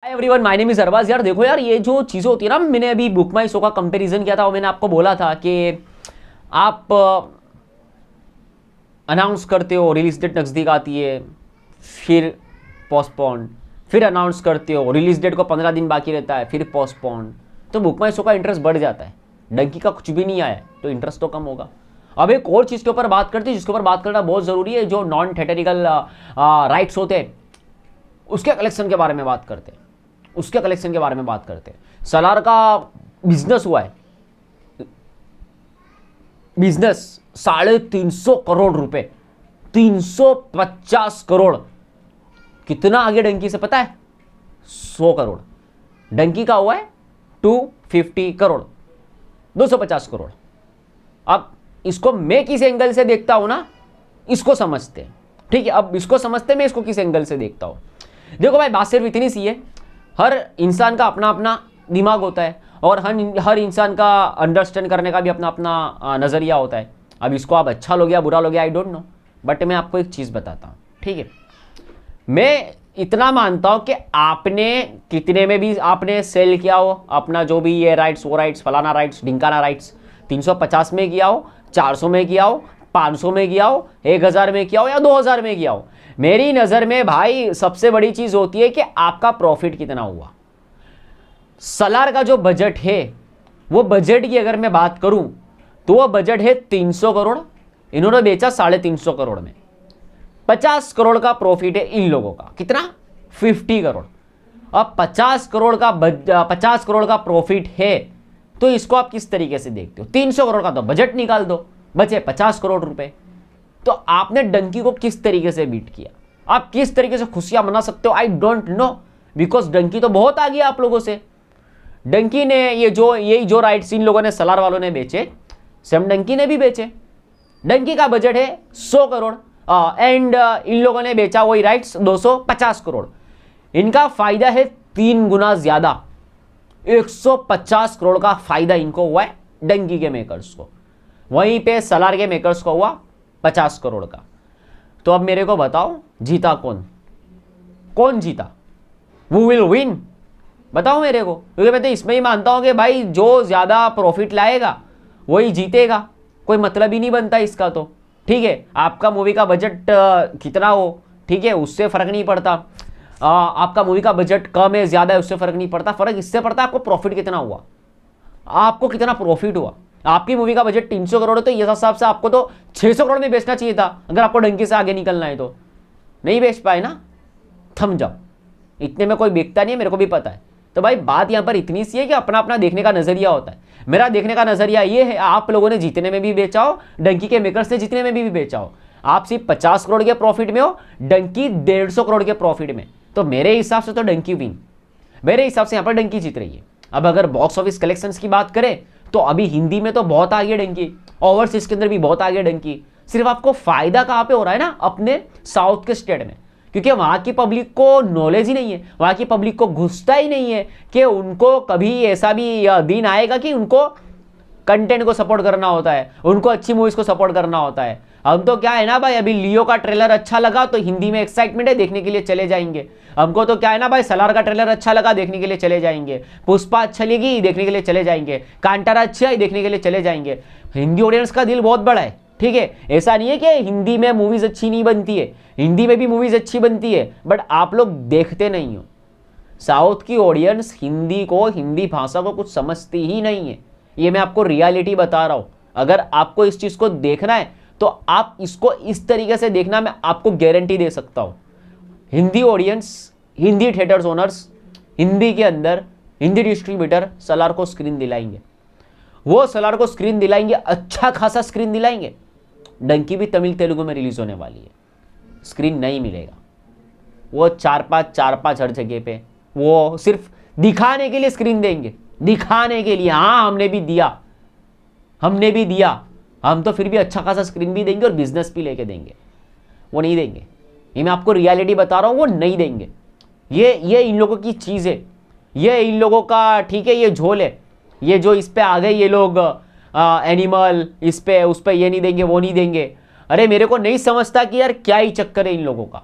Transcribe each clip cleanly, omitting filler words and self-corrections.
Hi everyone, my name is Arbaaz. यार देखो यार, ये जो चीज़ें होती है ना, मैंने अभी बुक माई शो का कंपैरिजन किया था और मैंने आपको बोला था कि आप अनाउंस करते हो, रिलीज डेट नज़दीक आती है, फिर पोस्टपोन, फिर अनाउंस करते हो, रिलीज डेट को 15 दिन बाकी रहता है, फिर पोस्टपोन, तो बुक माई शो का इंटरेस्ट बढ़ जाता है। डंकी का कुछ भी नहीं आया तो इंटरेस्ट तो कम होगा। अब एक और चीज़ के ऊपर बात करते हैं जिसके ऊपर बात करना बहुत ज़रूरी है, जो नॉन थिएटरिकल राइट्स होते हैं उसके कलेक्शन के बारे में बात करते हैं। सलार का बिजनेस हुआ है, बिजनेस 350 करोड़ रुपए, 350 करोड़। कितना आगे डंकी से पता है? 100 करोड़। डंकी का हुआ है 250 करोड़, 250 करोड़। अब इसको मैं किस एंगल से देखता हूं ना, इसको समझते हैं। ठीक है, अब इसको समझते मैं इसको किस एंगल से देखता हूं। देखो भाई, बात सिर्फ इतनी सी है, हर इंसान का अपना अपना दिमाग होता है और हर इंसान का अंडरस्टैंड करने का भी अपना अपना नज़रिया होता है। अब इसको आप अच्छा लोगे या बुरा लोगे, आई डोंट नो, बट मैं आपको एक चीज़ बताता हूँ। ठीक है, मैं इतना मानता हूँ कि आपने कितने में भी आपने सेल किया हो अपना, जो भी ये राइट्स, वो राइट्स, फलाना राइट्स, ढिंकाना राइट्स, 350 में किया हो, 400 में किया हो, 500 में किया हो, 1000 में किया हो या 2000 में किया हो, मेरी नज़र में भाई सबसे बड़ी चीज़ होती है कि आपका प्रॉफिट कितना हुआ। सलार का जो बजट है, वो बजट की अगर मैं बात करूं तो वो बजट है 300 करोड़, इन्होंने बेचा 350 करोड़ में। 50 करोड़ का प्रॉफिट है इन लोगों का। कितना? 50 करोड़। अब 50 करोड़ का प्रॉफिट है तो इसको आप किस तरीके से देखते हो? 300 करोड़ का तो बजट निकाल दो, बचे 50 करोड़ रुपए। तो आपने डंकी को किस तरीके से बीट किया, आप किस तरीके से खुशियां मना सकते हो? I don't know, because Dunki तो बहुत आ गया आप लोगों से। डंकी ने यही जो राइट्स इन लोगों ने, सलार वालों ने बेचे, सेम डंकी ने भी बेचे। डंकी का बजट है 100 करोड़ एंड इन लोगों ने बेचा वही राइट्स 250 करोड़। इनका फायदा है 3 गुना ज्यादा, 150 करोड़ का फायदा इनको हुआ है डंकी के मेकर्स को। वहीं पे सलार के मेकर्स को हुआ 50 करोड़ का। तो अब मेरे को बताओ, जीता कौन जीता? Who will win? बताओ मेरे को, क्योंकि मैं तो इसमें ही मानता हूं कि भाई जो ज्यादा प्रॉफिट लाएगा वही जीतेगा। कोई मतलब ही नहीं बनता इसका तो। ठीक है, आपका मूवी का बजट कितना हो, ठीक है, उससे फर्क नहीं पड़ता। आपका मूवी का बजट कम है ज्यादा है उससे फर्क नहीं पड़ता। फर्क इससे पड़ता है आपको प्रॉफिट कितना हुआ, आपको कितना प्रॉफिट हुआ। आपकी मूवी का बजट 300 करोड़ है तो इस हिसाब से आपको तो 600 करोड़ में बेचना चाहिए था, अगर आपको डंकी से आगे निकलना है तो। नहीं बेच पाए ना, थम जाओ। इतने में कोई बेचता नहीं है, मेरे को भी पता है। तो भाई बात यहां पर इतनी सी है कि अपना अपना देखने का नजरिया होता है। मेरा देखने का नजरिया ये है, आप लोगों ने जीतने में भी बेचा हो, डंकी के मेकर्स ने जीतने में भी बेचा हो। आप सिर्फ 50 करोड़ के प्रॉफिट में हो, डंकी 150 करोड़ के प्रॉफिट में। तो मेरे हिसाब से तो डंकी विन, मेरे हिसाब से यहां पर डंकी जीत रही है। अब अगर बॉक्स ऑफिस कलेक्शंस की बात करें तो अभी हिंदी में तो बहुत आगे डंकी, ओवरसीज के अंदर भी बहुत आगे डंकी। सिर्फ आपको फायदा कहां पे हो रहा है ना, अपने साउथ के स्टेट में, क्योंकि वहां की पब्लिक को नॉलेज ही नहीं है, वहां की पब्लिक को घुसता ही नहीं है कि उनको कभी ऐसा भी दिन आएगा कि उनको कंटेंट को सपोर्ट करना होता है, उनको अच्छी मूवीज को सपोर्ट करना होता है। हम तो क्या है ना भाई, अभी लियो का ट्रेलर अच्छा लगा तो हिंदी में एक्साइटमेंट है, देखने के लिए चले जाएंगे। हमको तो क्या है ना भाई, सलार का ट्रेलर अच्छा लगा देखने के लिए चले जाएंगे, पुष्पा अच्छा लगी देखने के लिए चले जाएंगे, कांतारा अच्छा है देखने के लिए चले जाएंगे। हिंदी ऑडियंस का दिल बहुत बड़ा है। ठीक है, ऐसा नहीं है कि हिंदी में मूवीज अच्छी नहीं बनती है, हिंदी में भी मूवीज अच्छी बनती है, बट आप लोग देखते नहीं हो। साउथ की ऑडियंस हिंदी को, हिंदी भाषा को कुछ समझती ही नहीं है, ये मैं आपको रियलिटी बता रहा हूं। अगर आपको इस चीज को देखना है तो आप इसको इस तरीके से देखना, मैं आपको गारंटी दे सकता हूं। Hindi audience, Hindi theatres owners, Hindi के अंदर हिंदी डिस्ट्रीब्यूटर सलार को स्क्रीन दिलाएंगे, वो सलार को स्क्रीन दिलाएंगे, अच्छा खासा स्क्रीन दिलाएंगे। डंकी भी तमिल तेलुगु में रिलीज होने वाली है, स्क्रीन नहीं मिलेगा। वो 4-5 हर जगह पे वो सिर्फ दिखाने के लिए स्क्रीन देंगे, दिखाने के लिए। हाँ, हमने भी दिया, हम तो फिर भी अच्छा खासा स्क्रीन भी देंगे और बिजनेस भी लेके देंगे। वो नहीं देंगे, ये मैं आपको रियलिटी बता रहा हूं, वो नहीं देंगे। ये इन लोगों की चीज है, ये इन लोगों का, ठीक है, ये झोल है। ये जो इस पे आ गए ये लोग एनिमल, इस पे उस पे, ये नहीं देंगे वो नहीं देंगे। अरे मेरे को नहीं समझता कि यार क्या ही चक्कर है इन लोगों का,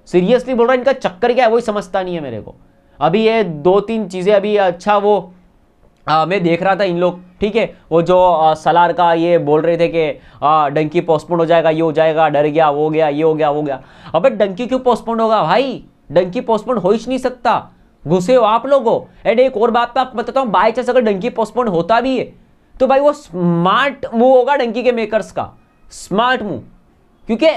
सीरियसली बोल रहा हूं, इनका चक्कर क्या है वही समझता नहीं है मेरे को। अभी ये 2-3 चीज़ें अभी अच्छा वो मैं देख रहा था इन लोग, ठीक है, वो जो सलार का ये बोल रहे थे कि डंकी पोस्टपोन हो जाएगा, ये हो जाएगा, डर गया, वो गया, ये हो गया, वो गया। अबे डंकी क्यों पोस्टपोन होगा भाई? डंकी पोस्टपोन हो ही नहीं सकता, घुसे हो आप लोगों। एंड एक और बात आपको बताता हूँ, बाई चांस अगर डंकी पोस्टपोन होता भी है तो भाई वो स्मार्ट मूव होगा डंकी के मेकर्स का, स्मार्ट मूव, क्योंकि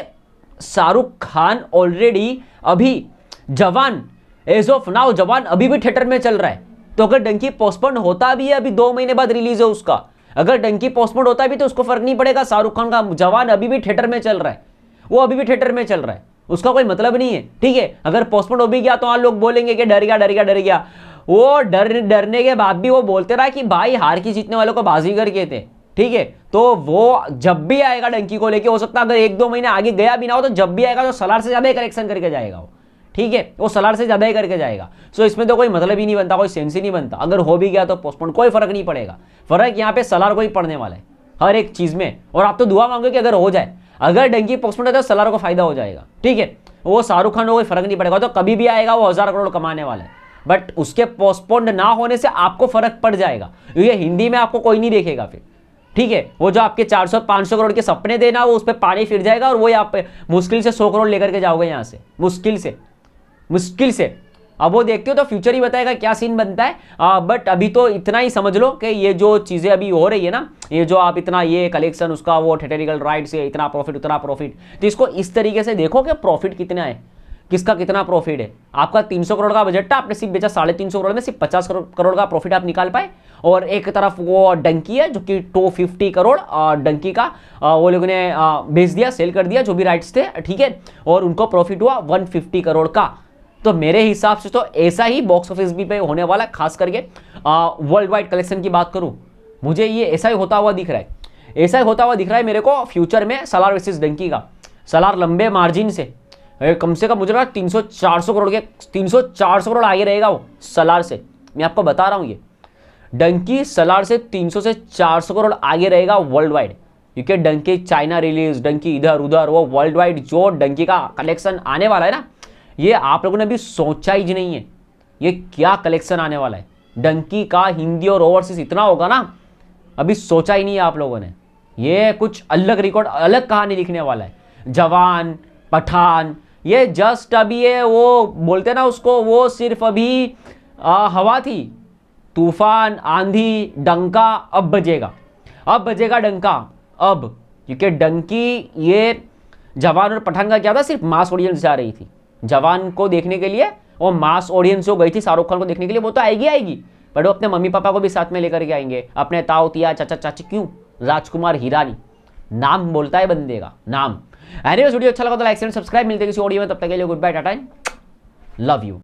शाहरुख खान ऑलरेडी अभी जवान, एज ऑफ नाउ जवान अभी भी थिएटर में चल रहा है। तो अगर डंकी पोस्टपोन होता भी है, अभी 2 महीने बाद रिलीज है उसका, अगर डंकी पोस्टपोन होता भी तो उसको फर्क नहीं पड़ेगा। शाहरुख खान का जवान अभी भी थिएटर में चल रहा है, वो अभी भी थिएटर में चल रहा है, उसका कोई मतलब नहीं है, ठीक है। अगर पोस्टपोन हो भी गया तो लोग बोलेंगे कि डर गया, डर गया, डर गया। वो डरने के बाद भी वो बोलते रहा कि भाई हार की जीतने वालों को बाजीगर कहते हैं, ठीक है। तो वो जब भी आएगा डंकी को लेके, हो सकता है अगर 1-2 महीने आगे गया भी ना हो तो जब भी आएगा तो सलार से ज्यादा कलेक्शन करके जाएगा वो, ठीक है, वो सलार से ज्यादा ही करके जाएगा। सो इसमें तो कोई मतलब ही नहीं बनता, कोई सेंस ही नहीं बनता। अगर हो भी गया तो पोस्टपोन, कोई फर्क नहीं पड़ेगा। फर्क यहाँ पे सलार को ही पड़ने वाला है हर एक चीज में। और आप तो दुआ मांगो कि अगर हो जाए, अगर डंकी पोस्टपोन है तो सलार को फायदा हो जाएगा, ठीक है। वो शाहरुख खान को कोई फर्क नहीं पड़ेगा, तो कभी भी आएगा वो 1000 करोड़ कमाने वाला है। बट उसके पोस्टपोन ना होने से आपको फर्क पड़ जाएगा, क्योंकि हिंदी में आपको कोई नहीं देखेगा फिर, ठीक है। वो जो आपके 400-500 करोड़ के सपने देना, वो उस पर पानी फिर जाएगा और वो आप मुश्किल से 100 करोड़ लेकर के जाओगे यहाँ से, मुश्किल से। अब वो देखते हो तो फ्यूचर ही बताएगा क्या सीन बनता है। बट अभी तो इतना ही समझ लो कि ये जो चीज़ें अभी हो रही है ना, ये जो आप इतना ये कलेक्शन उसका, वो थिएटरिकल राइट से इतना प्रॉफिट उतना प्रॉफिट, तो इसको इस तरीके से देखो कि प्रॉफिट कितना है, किसका कितना प्रॉफिट है। आपका 300 करोड़ का बजट था, आपने सिर्फ बेचा 350 करोड़ में, सिर्फ 50 करोड़ का प्रॉफिट आप निकाल पाए। और एक तरफ वो डंकी है जो कि 250 करोड़ डंकी का वो लोगों ने बेच दिया, सेल कर दिया, जो भी राइट्स थे, ठीक है, और उनको प्रॉफिट हुआ 150 करोड़ का। तो मेरे हिसाब से तो ऐसा ही बॉक्स ऑफिस भी पे होने वाला है, खास करके वर्ल्ड वाइड कलेक्शन की बात करूं, मुझे ये ऐसा ही होता हुआ दिख रहा है, ऐसा ही होता हुआ दिख रहा है मेरे को फ्यूचर में। सलार वर्सेस डंकी का, सलार लंबे मार्जिन से कम से कम मुझे लगा 300-400 करोड़ के, 300-400 करोड़ आगे रहेगा वो सलार से, मैं आपको बता रहा हूं। ये डंकी सलार से 300 से 400 करोड़ आगे रहेगा वर्ल्ड वाइड, क्योंकि डंकी चाइना रिलीज, डंकी इधर उधर, वो वर्ल्ड वाइड जो डंकी का कलेक्शन आने वाला है ना, ये आप लोगों ने अभी सोचा ही नहीं है ये क्या कलेक्शन आने वाला है डंकी का। हिंदी और ओवरसीज इतना होगा ना, अभी सोचा ही नहीं है आप लोगों ने। ये कुछ अलग रिकॉर्ड, अलग कहानी लिखने वाला है। जवान, पठान, ये जस्ट अभी ये वो बोलते ना उसको, वो सिर्फ अभी हवा थी, तूफान, आंधी, डंका अब बजेगा डंका अब, क्योंकि डंकी ये जवान और पठान का क्या था, सिर्फ मास ऑडियंस जा रही थी जवान को देखने के लिए, और मास ऑडियंस जो गई थी शाहरुख खान को देखने के लिए, वो तो आएगी, पर वो अपने मम्मी पापा को भी साथ में लेकर के आएंगे, अपने ताऊ तिया चाचा चाची, क्यों, राजकुमार हिरानी नाम बोलता है बंदे का नाम। एनीवेज वीडियो अच्छा लगा तो लाइक एंड सब्सक्राइब, मिलते हैं किसी ऑडियो में, तब तक के लिए good bye, tata, love you.